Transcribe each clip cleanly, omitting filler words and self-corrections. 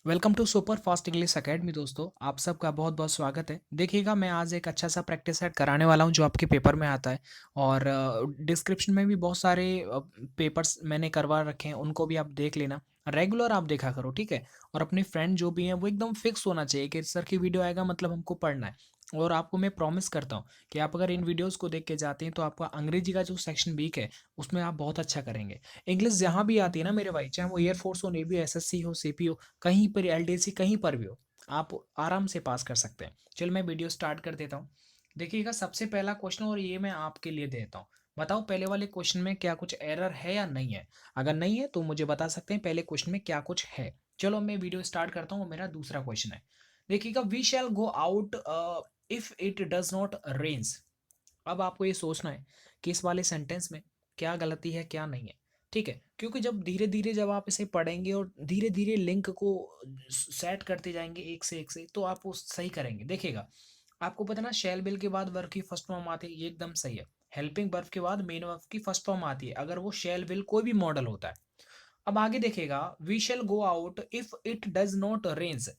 Welcome to super fast English academy. दोस्तों, आप सबका बहुत बहुत स्वागत है। देखिएगा, मैं आज एक अच्छा सा प्रैक्टिस सेट कराने वाला हूं जो आपके पेपर में आता है। और डिस्क्रिप्शन में भी बहुत सारे पेपर्स मैंने करवा रखे हैं, उनको भी आप देख लेना। रेगुलर आप देखा करो, ठीक है। और अपने फ्रेंड जो भी हैं वो एकदम फिक्स होना चाहिए कि सर की वीडियो आएगा मतलब हमको पढ़ना है। और आपको मैं प्रॉमिस करता हूँ कि आप अगर इन वीडियोस को देख के जाते हैं तो आपका अंग्रेजी का जो सेक्शन वीक है उसमें आप बहुत अच्छा करेंगे। इंग्लिश जहाँ भी आती है ना मेरे भाई, चाहे वो एयरफोर्स हो, नेवी, एसएससी हो, सीपी हो, कहीं पर एलडीसी कहीं पर भी हो, आप आराम से पास कर सकते हैं। चल मैं वीडियो स्टार्ट कर देता हूँ। देखिएगा, सबसे पहला क्वेश्चन और ये मैं आपके लिए देता हूँ। बताओ पहले वाले क्वेश्चन में क्या कुछ एरर है या नहीं है। अगर नहीं है तो मुझे बता सकते हैं पहले क्वेश्चन में क्या कुछ है। चलो मैं वीडियो स्टार्ट करता हूँ। मेरा दूसरा क्वेश्चन है। देखिएगा, we shall go out if it does not rains. अब आपको ये सोचना है कि इस वाले सेंटेंस में क्या गलती है क्या नहीं है। ठीक है, क्योंकि जब धीरे धीरे जब आप इसे पढ़ेंगे और धीरे धीरे लिंक को सेट करते जाएंगे एक से तो आप वो सही करेंगे। देखिएगा, आपको पता ना, शैल बिल के बाद वर्ब की फर्स्ट फॉर्म आती है, ये एकदम सही है। हेल्पिंग वर्ब के बाद मेन वर्ब की फर्स्ट फॉर्म आती है अगर वो शैल विल कोई भी मॉडल होता है। अब आगे देखिएगा, we shall go out if it does not rains.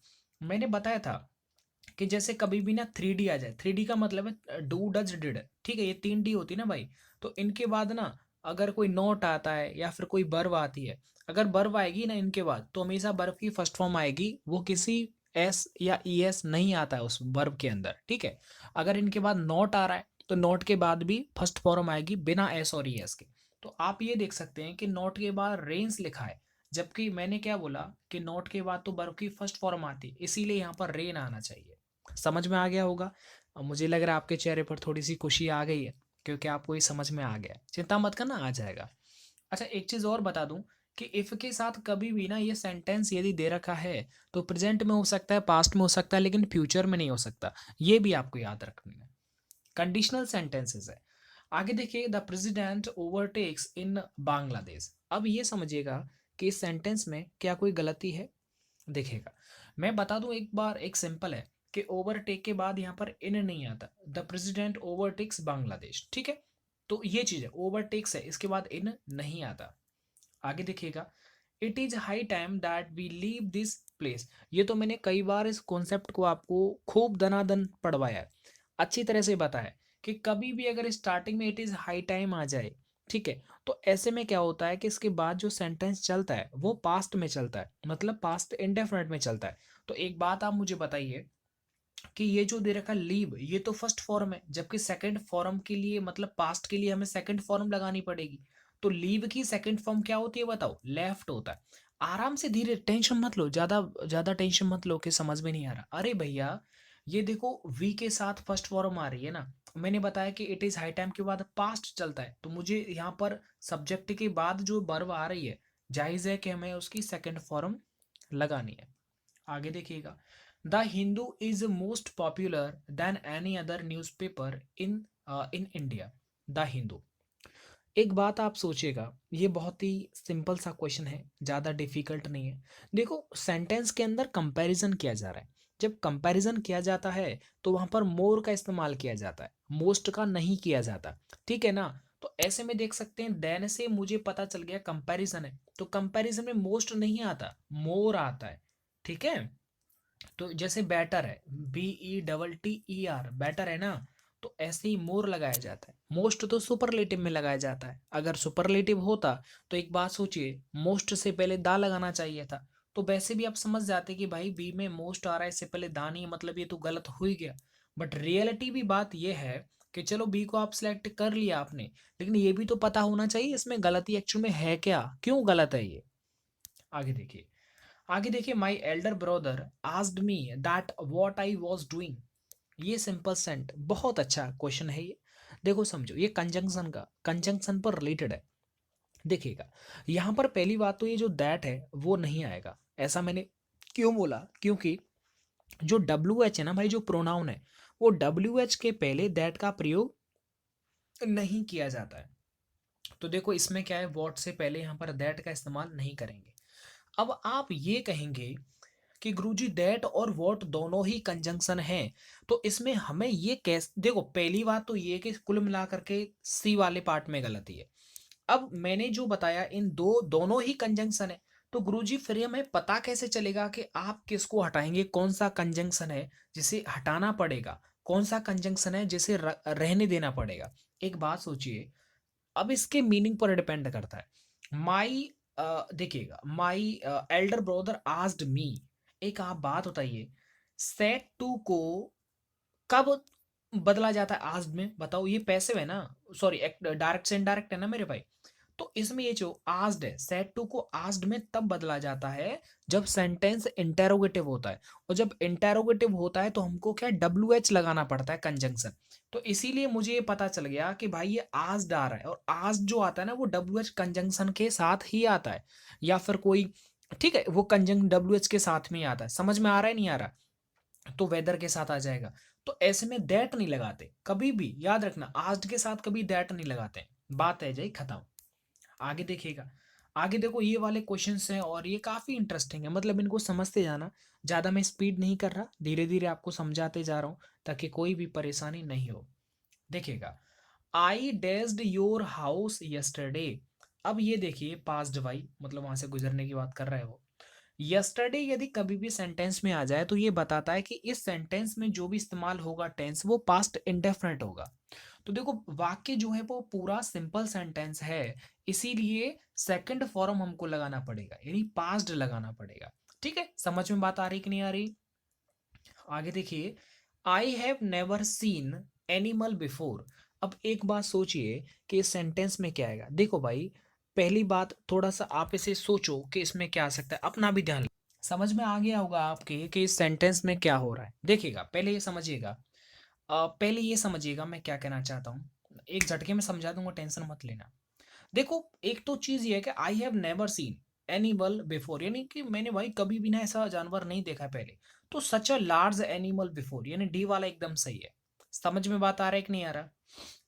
मैंने बताया था कि जैसे कभी भी ना 3D आ जाए। 3D का मतलब है डू डज डिड, ठीक है। ये 3D होती है ना भाई। तो इनके बाद ना अगर कोई नोट आता है या फिर कोई वर्ब आती है, अगर वर्ब आएगी ना इनके बाद तो हमेशा वर्ब की फर्स्ट फॉर्म आएगी, वो किसी एस या ई एस नहीं आता है उस वर्ब के अंदर, ठीक है। अगर इनके बाद नोट आ रहा है तो नोट के बाद भी फर्स्ट फॉर्म आएगी बिना एस और ई एस के। तो आप ये देख सकते हैं कि नोट के बाद रेंस लिखा है, जबकि मैंने क्या बोला कि नोट के बाद तो वर्ब की फर्स्ट फॉर्म आती है, इसीलिए यहाँ पर रेन आना चाहिए। समझ में आ गया होगा। अब मुझे लग रहा है आपके चेहरे पर थोड़ी सी खुशी आ गई है, क्योंकि आपको ये समझ में आ गया है। चिंता मत करना, आ जाएगा। अच्छा, एक चीज और बता दूं कि इफ के साथ कभी भी ना ये सेंटेंस यदि दे रखा है तो प्रेजेंट में हो सकता है, पास्ट में हो सकता है, लेकिन फ्यूचर में नहीं हो सकता। ये भी आपको याद रखना है। कंडीशनल सेंटेंसेस है। आगे देखिए, द प्रेसिडेंट ओवरटेक्स इन बांग्लादेश। अब ये समझिएगा कि इस सेंटेंस में क्या कोई गलती है। देखिएगा, मैं बता दूं एक बार, एक सिंपल है कि ओवरटेक के बाद यहाँ पर इन नहीं आता। द प्रेसिडेंट ओवरटेक्स बांग्लादेश, ठीक है। तो ये चीज है, ओवरटेक्स है, इसके बाद इन नहीं आता। आगे देखिएगा, it is high time that we leave this place. ये तो मैंने कई बार इस कॉन्सेप्ट को आपको खूब दनादन पढ़वाया है, अच्छी तरह से बताया कि कभी भी अगर स्टार्टिंग में इट इज हाई टाइम आ जाए, ठीक है, तो ऐसे में क्या होता है कि इसके बाद जो सेंटेंस चलता है वो पास्ट में चलता है, मतलब पास्ट इंडेफिनिट में चलता है। तो एक बात आप मुझे बताइए कि ये जो दे रखा लीव, ये तो फर्स्ट फॉर्म है, जबकि सेकंड फॉर्म के लिए मतलब पास्ट के लिए हमें सेकंड फॉर्म लगानी पड़ेगी। तो लीव की सेकंड फॉर्म क्या होती है बताओ? लेफ्ट होता है। आराम से, धीरे, टेंशन मत लो, ज्यादा ज्यादा टेंशन मत लो कि समझ में नहीं आ रहा। अरे भैया, ये देखो, वी के साथ फर्स्ट फॉर्म आ रही है ना। मैंने बताया कि इट इज हाई टाइम के बाद पास्ट चलता है, तो मुझे यहाँ पर सब्जेक्ट के बाद जो वर्ब आ रही है, जायज है कि हमें उसकी सेकंड फॉर्म लगानी है। आगे देखिएगा, the Hindu is most popular than any other newspaper in in India. The Hindu, एक बात आप सोचिएगा, ये बहुत ही सिंपल सा क्वेश्चन है, ज़्यादा डिफिकल्ट नहीं है। देखो, सेंटेंस के अंदर कंपैरिजन किया जा रहा है। जब कंपैरिजन किया जाता है तो वहां पर मोर का इस्तेमाल किया जाता है, मोस्ट का नहीं किया जाता, ठीक है ना। तो ऐसे में देख सकते हैं, देन से मुझे पता चल गया कंपैरिजन है, तो कंपैरिजन में मोस्ट नहीं आता, मोर आता है, ठीक है। तो जैसे बैटर है, BETTER, बैटर है ना, तो ऐसे ही मोर लगाया जाता है। मोस्ट तो सुपरलेटिव में लगाया जाता है। अगर सुपरलेटिव होता तो एक बात सोचिए, मोस्ट से पहले दा लगाना चाहिए था। तो वैसे भी आप समझ जाते कि भाई बी में मोस्ट आ रहा है, इससे पहले दा नहीं है, मतलब ये तो गलत हो ही गया। बट रियलिटी भी बात ये है कि चलो बी को आप सिलेक्ट कर लिया आपने, लेकिन ये भी तो पता होना चाहिए इसमें गलती एक्चुअल में है क्या, क्यों गलत है ये। आगे देखिए, आगे देखिए, my elder brother asked me that what I was doing. ये सिंपल सेंट, बहुत अच्छा क्वेश्चन है ये। देखो समझो, ये कंजंक्शन पर रिलेटेड है। देखिएगा, यहाँ पर पहली बात तो ये जो दैट है वो नहीं आएगा। ऐसा मैंने क्यों बोला? क्योंकि जो डब्ल्यू एच है ना भाई, जो प्रोनाउन है, वो डब्ल्यू एच के पहले दैट का प्रयोग नहीं किया जाता है। तो देखो इसमें क्या है, वॉट से पहले यहाँ पर दैट का इस्तेमाल नहीं करेंगे। अब आप ये कहेंगे कि गुरुजी दैट और वॉट दोनों ही कंजंक्शन है, तो इसमें हमें ये कैसे, देखो पहली बात तो ये कि कुल मिलाकर के सी वाले पार्ट में गलती है। अब मैंने जो बताया, इन दोनों ही कंजंक्शन है, तो गुरुजी फिर ये हमें पता कैसे चलेगा कि आप किसको हटाएंगे, कौन सा कंजंक्शन है जिसे हटाना पड़ेगा, कौन सा कंजंक्शन है जिसे रहने देना पड़ेगा। एक बात सोचिए, अब इसके मीनिंग पर डिपेंड करता है। माई, देखिएगा, my elder brother asked me, एक आप बात बताइए, सेट टू को कब बदला जाता है आस्क्ड में, बताओ, ये पैसिव है ना, सॉरी डायरेक्ट से इनडायरेक्ट है ना मेरे भाई। तो इसमें ये जो आस्क्ड है, सेट टू को आस्क्ड में तब बदला जाता है जब सेंटेंस इंटेरोगेटिव होता है, और जब इंटेरोगेटिव होता है तो हमको क्या डब्ल्यू एच लगाना पड़ता है, कंजंक्शन। तो इसीलिए मुझे ये पता चल गया कि भाई ये आस्क्ड आ रहा है, और आस्क्ड जो आता है ना वो डब्ल्यू एच कंजंक्शन के साथ ही आता है, या फिर कोई, ठीक है, वो कंजंक्शन डब्ल्यू एच के साथ में ही आता है। समझ में आ रहा है नहीं आ रहा? तो वेदर के साथ आ जाएगा। तो ऐसे में दैट नहीं लगाते कभी भी, याद रखना, आस्क्ड के साथ कभी दैट नहीं लगाते, बात है जाई खत्म। आगे देखिएगा, आगे देखो, ये वाले क्वेश्चंस हैं और ये काफी इंटरेस्टिंग है, मतलब इनको समझते जाना। ज्यादा मैं स्पीड नहीं कर रहा, धीरे धीरे आपको समझाते जा रहा हूं ताकि कोई भी परेशानी नहीं हो। देखिएगा, आई डेज्ड योर हाउस यस्टरडे। अब ये देखिए, पास्ट भाई मतलब वहां से गुजरने की बात कर रहे हो। यस्टरडे यदि कभी भी सेंटेंस में आ जाए तो ये बताता है कि इस सेंटेंस में जो भी इस्तेमाल होगा टेंस, वो पास्ट इंडेफिनिट होगा। तो देखो, वाक्य जो है वो पूरा सिंपल सेंटेंस है, इसीलिए सेकंड फॉर्म हमको लगाना पड़ेगा, यानी पास्ट लगाना पड़ेगा। ठीक है, समझ में बात आ रही कि नहीं आ रही? आगे देखिए, I have never seen animal before. अब एक बात सोचिए कि इस सेंटेंस में क्या आएगा। देखो भाई, पहली बात, थोड़ा सा आप इसे सोचो कि इसमें क्या आ सकता है, अपना भी ध्यान। समझ में आ गया होगा आपके कि इस सेंटेंस में क्या हो रहा है। देखिएगा, पहले ये समझिएगा, पहले ये समझिएगा मैं क्या कहना चाहता हूँ। एक झटके में समझा दूंगा, टेंशन मत लेना। देखो, एक तो चीज ये है कि I have never seen animal before, यानी कि मैंने भाई कभी भी ना ऐसा जानवर नहीं देखा पहले। तो सच अ लार्ज एनिमल बिफोर, यानी डी वाला एकदम सही है। समझ में बात आ रहा है कि नहीं आ रहा?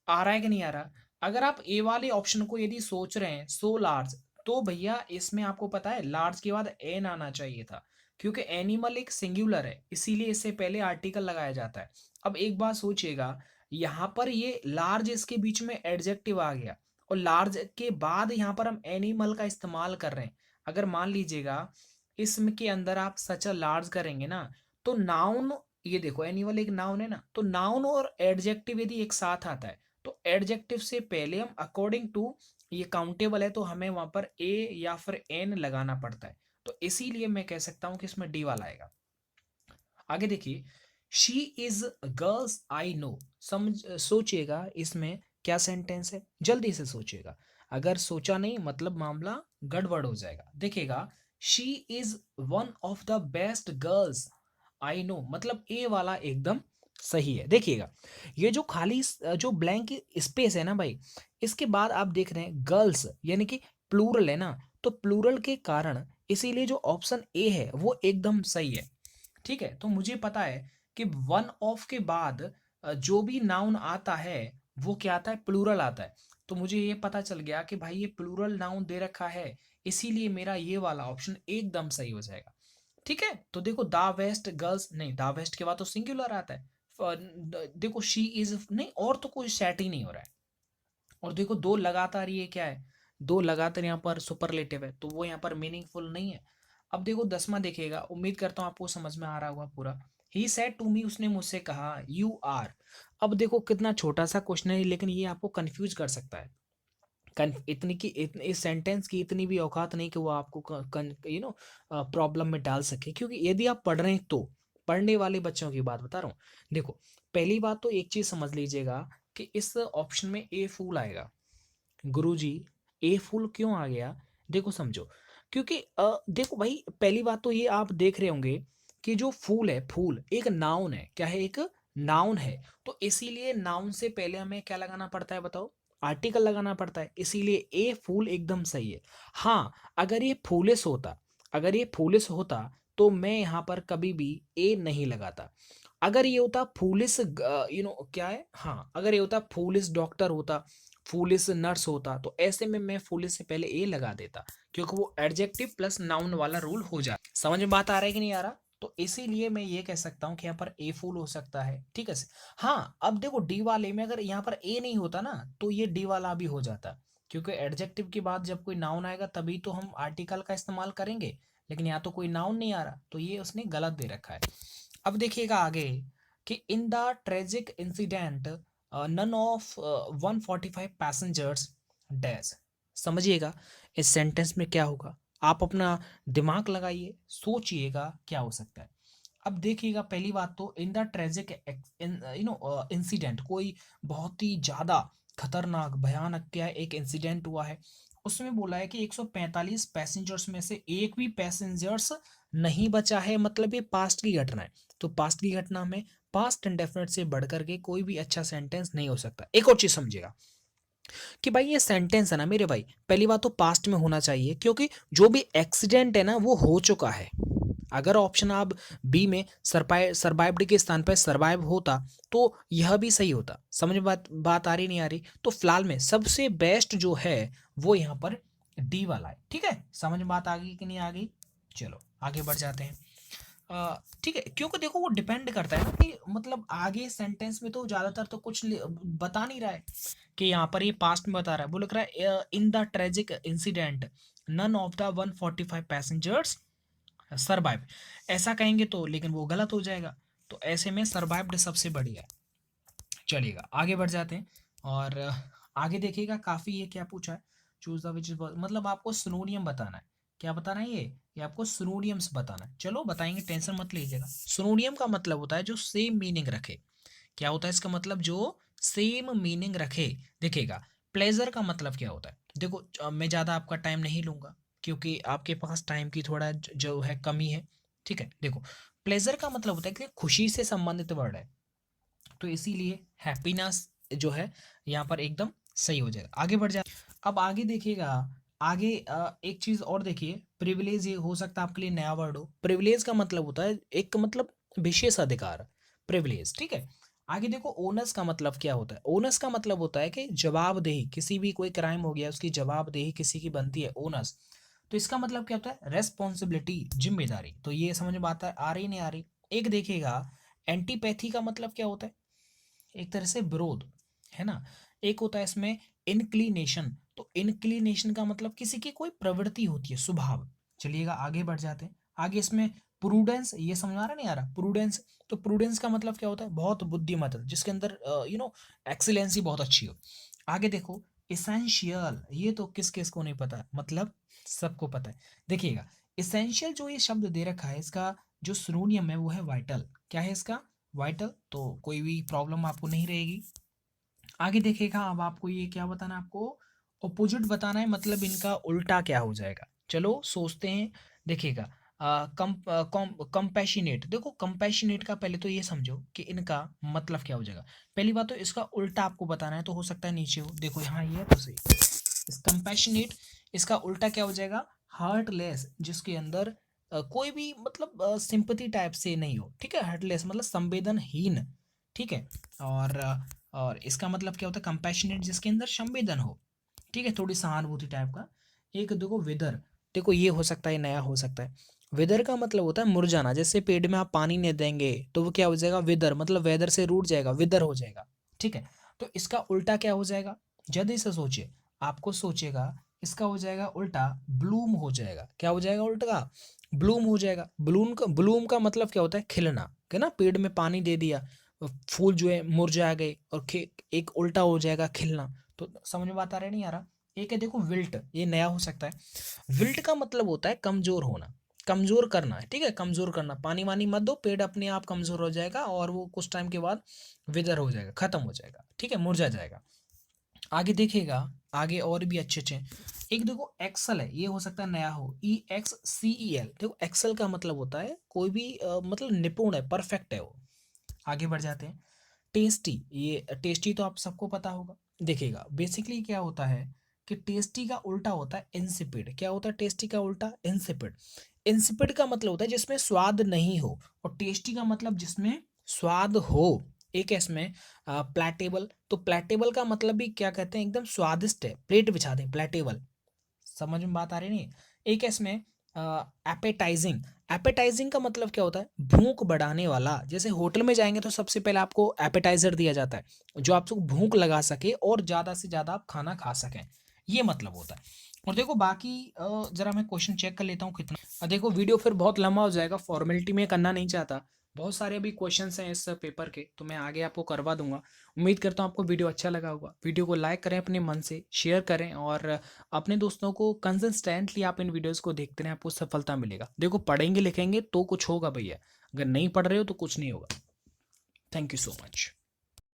आ रहा है कि नहीं आ रहा? अगर आप ए वाले ऑप्शन को यदि सोच रहे हैं, सो लार्ज, तो भैया इसमें आपको पता है लार्ज के बाद एन आना चाहिए था, क्योंकि एनिमल एक सिंगुलर है, इसीलिए इससे पहले आर्टिकल लगाया जाता है। अब एक बात सोचिएगा, यहां पर ये लार्ज इसके बीच में एडजेक्टिव आ गया, और लार्ज के बाद यहाँ पर हम एनिमल का इस्तेमाल कर रहे हैं। अगर मान लीजिएगा इसम के अंदर आप सच अ लार्ज करेंगे ना, तो नाउन, ये देखो एनिमल एक नाउन है ना, तो नाउन और एडजेक्टिव यदि एक साथ आता है, तो एडजेक्टिव से पहले हम अकॉर्डिंग टू, ये काउंटेबल है तो हमें वहां पर ए या फिर एन लगाना पड़ता है। तो इसीलिए मैं कह सकता हूं कि इसमें डी वाला आएगा। आगे देखिए, she is girls I know. समझ, सोचिएगा इसमें क्या सेंटेंस है, जल्दी से सोचिएगा। अगर सोचा नहीं मतलब मामला गड़बड़ हो जाएगा। देखिएगा, she is one of the best girls I know, मतलब ए वाला एकदम सही है। देखिएगा, ये जो खाली जो ब्लैंक स्पेस है ना भाई, इसके बाद आप देख रहे हैं गर्ल्स, यानी कि प्लूरल है ना, तो प्लूरल के कारण इसीलिए जो ऑप्शन ए है वो एकदम सही है। ठीक है, तो मुझे पता है कि वन ऑफ के बाद जो भी नाउन आता है वो क्या आता है, प्लूरल आता है। तो मुझे ये पता चल गया कि भाई ये प्लूरल नाउन दे रखा है, इसीलिए मेरा ये वाला ऑप्शन एकदम सही हो जाएगा। ठीक है, तो देखो, द वेस्ट गर्ल्स, नहीं, द वेस्ट के बाद तो सिंगुलर आता है। देखो, शी इज नहीं, और तो कोई सेट ही नहीं हो रहा है। और देखो, दो लगातार, ये क्या है, दो लगातार यहाँ पर सुपरलेटिव है, तो वो यहाँ पर मीनिंगफुल नहीं है। अब देखो 10वां देखिएगा, उम्मीद करता हूँ आपको समझ में आ रहा होगा पूरा। ही सेड टू मी, उसने मुझसे कहा, यू आर। अब देखो कितना छोटा सा क्वेश्चन है, लेकिन ये आपको कंफ्यूज कर सकता है। इतनी की इस सेंटेंस की इतनी भी औकात नहीं कि वो आपको प्रॉब्लम में डाल सके, क्योंकि यदि आप पढ़ रहे हैं तो, पढ़ने वाले बच्चों की बात बता रहा हूँ। देखो, पहली बात तो एक चीज समझ लीजिएगा कि इस ऑप्शन में ए फूल आएगा। गुरुजी, ए फुल क्यों आ गया? देखो समझो, क्योंकि देखो भाई, पहली बात तो ये आप देख रहे होंगे कि जो फूल है, फूल एक नाउन है, क्या है, एक नाउन है। तो इसीलिए नाउन से पहले हमें क्या लगाना पड़ता है, बताओ, आर्टिकल लगाना पड़ता है, इसीलिए ए फूल एकदम सही है। हाँ, अगर ये फूलिस होता, अगर ये फूलिस होता तो मैं यहाँ पर कभी भी ए नहीं लगाता। अगर ये होता फूलिस, क्या है, हाँ, अगर ये होता फूलिस डॉक्टर होता, फूलिस नर्स होता, तो ऐसे में मैं फूलिस से पहले ए लगा देता, क्योंकि वो एडजेक्टिव प्लस नाउन वाला रूल हो जाता। समझ में बात आ रहा है कि नहीं आ रहा? तो इसीलिए मैं ये कह सकता हूँ कि यहाँ पर ए फूल हो सकता है। ठीक है हाँ, अब देखो डी वाले में अगर यहाँ पर ए नहीं होता ना, तो ये डी वाला भी हो जाता, क्योंकि एडजेक्टिव के बाद जब कोई नाउन आएगा तभी तो हम आर्टिकल का इस्तेमाल करेंगे, लेकिन यहाँ तो कोई नाउन नहीं आ रहा, तो ये उसने गलत दे रखा है। अब देखिएगा आगे कि in the tragic incident none of 145 passengers dash. समझिएगा इस सेंटेंस में क्या होगा, आप अपना दिमाग लगाइए, सोचिएगा क्या हो सकता है। अब देखिएगा पहली बात तो इन द ट्रेजिक इंसिडेंट, कोई बहुत ही ज़्यादा खतरनाक भयानक क्या एक इंसिडेंट हुआ है, उसमें बोला है कि 145 पैसेंजर्स में से एक भी पैसेंजर्स नहीं बचा है, मतलब ये पास्ट की घटना है। तो पास्ट की घटना में पास्ट इंडेफिनिट से बढ़कर के कोई भी अच्छा सेंटेंस नहीं हो सकता। एक और चीज समझिएगा कि भाई ये सेंटेंस है ना मेरे भाई, पहली बात तो पास्ट में होना चाहिए, क्योंकि जो भी एक्सीडेंट है ना वो हो चुका है। अगर ऑप्शन आप बी में सर्वाइव्ड के स्थान पर सर्वाइव होता तो यह भी सही होता। समझ में बात आ रही नहीं आ रही? तो फिलहाल में सबसे बेस्ट जो है वो यहाँ पर डी वाला है। ठीक है, समझ में बात आ गई कि नहीं आ गई? चलो आगे बढ़ जाते हैं। ठीक है, क्योंकि देखो वो डिपेंड करता है ना कि मतलब आगे सेंटेंस में तो ज्यादातर तो कुछ बता नहीं रहा है कि यहाँ पर ये पास्ट में बता रहा है। वो लिख रहा है in the tragic incident none of the 145 passengers survive. ऐसा कहेंगे तो लेकिन वो गलत हो जाएगा, तो ऐसे में सर्वाइव्ड सबसे बढ़िया है। चलिएगा आगे बढ़ जाते हैं और आगे देखिएगा काफी ये क्या पूछा है, चूज द विच इज, मतलब आपको सिनोनियम बताना है। क्या बताना है ये आपको सिनोनियम्स बताना है। चलो बताएंगे, टेंशन मत लीजिएगा। सिनोनियम का मतलब होता है जो सेम मीनिंग रखे। क्या होता है इसका मतलब? जो सेम मीनिंग रखे। देखिएगा प्लेजर का मतलब क्या होता है, देखो मैं ज़्यादा आपका टाइम नहीं लूंगा क्योंकि आपके पास टाइम की थोड़ा जो है कमी है। ठीक है, देखो प्लेजर का मतलब होता है कि खुशी से संबंधित वर्ड है, तो इसीलिए हैप्पीनेस जो है यहाँ पर एकदम सही हो जाएगा। आगे बढ़ जाए। अब आगे देखिएगा, आगे एक चीज और देखिए, प्रिविलेज ये हो सकता है आपके लिए नया वर्ड हो। प्रिविलेज का मतलब होता है एक मतलब विशेष अधिकार, प्रिविलेज। ठीक है, आगे देखो ओनस का मतलब क्या होता है। ओनस का मतलब होता है कि जवाबदेही, किसी भी कोई क्राइम हो गया उसकी जवाबदेही किसी की बनती है, ओनस। तो इसका मतलब क्या होता है? रेस्पॉन्सिबिलिटी, जिम्मेदारी। तो ये समझ में आ रही नहीं आ रही? एक देखिएगा एंटीपैथी का मतलब क्या होता है, एक तरह से विरोध, है ना। एक होता है इसमें इंक्लिनेशन, तो इंक्लिनेशन का मतलब किसी की कोई प्रवृत्ति होती है, स्वभाव। चलिएगा आगे बढ़ जाते हैं। आगे इसमें प्रूडेंस, ये समझ आ रहा नहीं आ रहा? प्रूडेंस, तो प्रूडेंस का मतलब क्या होता है? बहुत बुद्धिमत्ता, जिसके अंदर एक्सीलेंसी बहुत अच्छी हो। आगे देखो इसेंशियल, ये तो किस किस को नहीं पता, मतलब सबको पता है। देखिएगा इसेंशियल जो ये शब्द दे रखा है, इसका जो सिनोनियम है वो है वाइटल। क्या है इसका? वाइटल। तो कोई भी प्रॉब्लम आपको नहीं रहेगी। आगे देखिएगा अब आपको ये क्या बताना है, आपको ऑपोजिट बताना है, मतलब इनका उल्टा क्या हो जाएगा। चलो सोचते हैं। देखिएगा कंपैशनेट, देखो कंपैशनेट का पहले तो ये समझो कि इनका मतलब क्या हो जाएगा। पहली बात तो इसका उल्टा आपको बताना है, तो हो सकता है नीचे हो, देखो यहाँ ये है तो सही। इस कंपैशनेट, इसका उल्टा क्या हो जाएगा? हार्टलेस, जिसके अंदर कोई भी मतलब सिंपथी टाइप से नहीं हो। ठीक है, हार्टलेस मतलब संवेदनहीन। ठीक है, और इसका मतलब क्या होता है? कंपैशनेट, जिसके अंदर संवेदन हो। ठीक है, थोड़ी सहानुभूति टाइप का। एक देखो विदर, देखो ये हो सकता है, नया हो सकता है। विदर का मतलब होता है मुरझाना, जैसे पेड़ में आप पानी नहीं देंगे तो वो क्या हो जाएगा? विदर, मतलब वेदर से रूठ जाएगा, विदर हो जाएगा। ठीक है, तो इसका उल्टा क्या हो जाएगा? जल्दी से सोचिए, आपको सोचेगा, इसका हो जाएगा उल्टा ब्लूम हो जाएगा। क्या हो जाएगा उल्टा? ब्लूम हो जाएगा। ब्लूम का मतलब क्या होता है? खिलना, है ना। पेड़ में पानी दे दिया, फूल जो है मुरझा गए, और एक उल्टा हो जाएगा खिलना। तो समझ में बात आ रहा है नहीं आ रहा? एक है देखो विल्ट, ये नया हो सकता है। विल्ट का मतलब होता है कमजोर होना, कमजोर करना है। ठीक है, कमजोर करना, पानी वानी मत दो, पेड़ अपने आप कमजोर हो जाएगा और वो कुछ टाइम के बाद विदर हो जाएगा, खत्म हो जाएगा। ठीक है, मुरझा जाएगा। आगे देखिएगा, आगे और भी अच्छे अच्छे। एक देखो एक्सल है, ये हो सकता है नया हो, EXCEL। देखो एक्सल का मतलब होता है कोई भी मतलब निपुण है, परफेक्ट है वो। आगे बढ़ जाते हैं। टेस्टी, ये टेस्टी तो आप सबको पता होगा। देखिएगा बेसिकली क्या होता है कि टेस्टी का उल्टा होता है इंसिपिड। क्या होता है टेस्टी का उल्टा? इंसिपिड। इंसिपिड का मतलब होता है जिसमें स्वाद नहीं हो, और टेस्टी का मतलब जिसमें स्वाद हो। एक है इसमें प्लेटेबल, तो प्लेटेबल का मतलब भी क्या कहते हैं? एकदम स्वादिष्ट है, प्लेट बिछा दें, प्लेटेबल। समझ में बात आ रही नहीं? एक है इसमें एपेटाइजिंग। एपेटाइजिंग का मतलब क्या होता है? भूख बढ़ाने वाला। जैसे होटल में जाएंगे तो सबसे पहले आपको एपेटाइजर दिया जाता है, जो आपको भूख लगा सके और ज़्यादा से ज़्यादा आप खाना खा सकें। ये मतलब होता है। और देखो बाकी ज़रा मैं क्वेश्चन चेक कर लेता हूँ कितना। देखो वीडियो फिर बहुत लंबा हो जाएगा, फॉर्मेलिटी में करना नहीं चाहता। बहुत सारे अभी क्वेश्चंस हैं इस पेपर के, तो मैं आगे आपको करवा दूंगा। उम्मीद करता हूँ आपको वीडियो अच्छा लगा होगा। वीडियो को लाइक करें, अपने मन से शेयर करें, और अपने दोस्तों को कंसिस्टेंटली आप इन वीडियोस को देखते रहें, आपको सफलता मिलेगा। देखो पढ़ेंगे लिखेंगे तो कुछ होगा भैया, अगर नहीं पढ़ रहे हो तो कुछ नहीं होगा। Thank you so much.